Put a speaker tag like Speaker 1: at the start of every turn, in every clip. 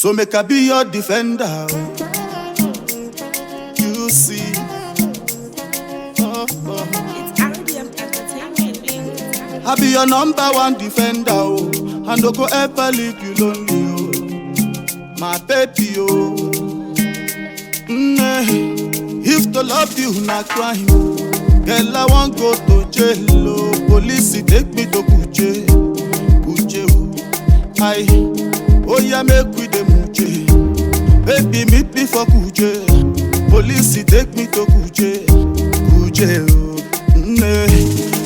Speaker 1: So make I be your defender. You see.
Speaker 2: It's RDM Entertainment.
Speaker 1: I be your number one defender, oh. I no go ever leave you lonely, oh. My baby, oh. If to love you not crime, girl I won't go to jail, oh. Police take me to Kuje, Kuje, oh. Aye, oh yeah, make we the Muje. Baby meet me for Kuje. Police take me to Kuje, Kuje, oh.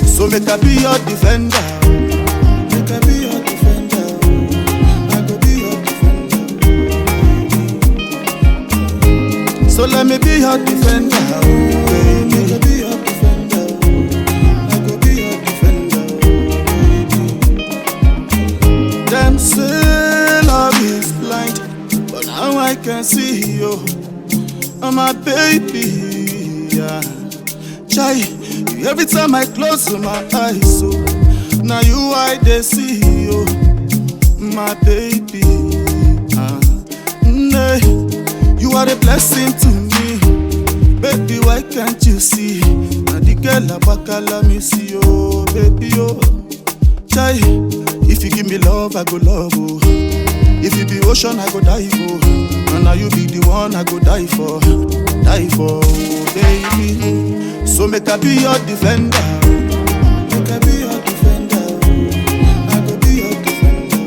Speaker 1: So make I be your defender. Make I be your defender. I go be your defender. So let me be your defender. Make I be your defender. I go be your defender. Them say love is blind, but now I can see you. Oh my baby, yeah. Chai, every time I close my eyes, so now you I they see you, my baby. You are a blessing to me, baby. Why can't you see? Now the girl abakala me see you, baby. Oh, Chai, if you give me love, I go love you. If you be ocean, I go dive for. And now you be the one I go die for, baby. So make I be your defender. Make I be your defender. I go be your defender.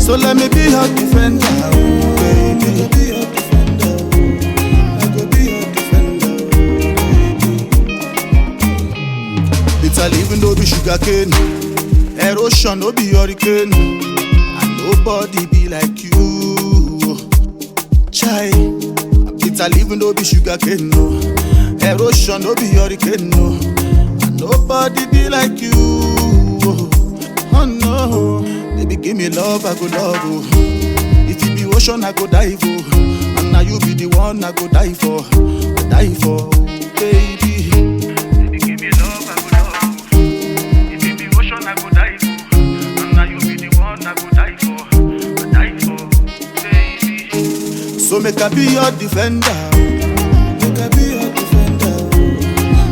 Speaker 1: So let me be your defender, baby. Make I be your defender. I go be your defender, baby. It's a living no be sugar cane, erosion no be hurricane, and nobody be like you, Chai. It's a living no be sugar cane, no. Erosion no be hurricane, no. And nobody be like you. Oh no, baby give me love, I go love. Oh. If you be ocean, I go dive. Oh. And now you be the one I go die for, baby. Baby give me love, I go love. Oh. If you be ocean, I go dive. Oh. And now you be the one I go die for, baby. So make I be your defender. Make I be your defender.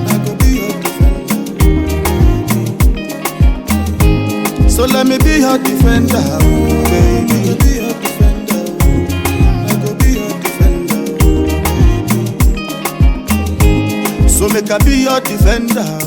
Speaker 1: I go be your defender. So let me be your defender, baby. Make I be your defender. I go be your defender. So make I be your defender.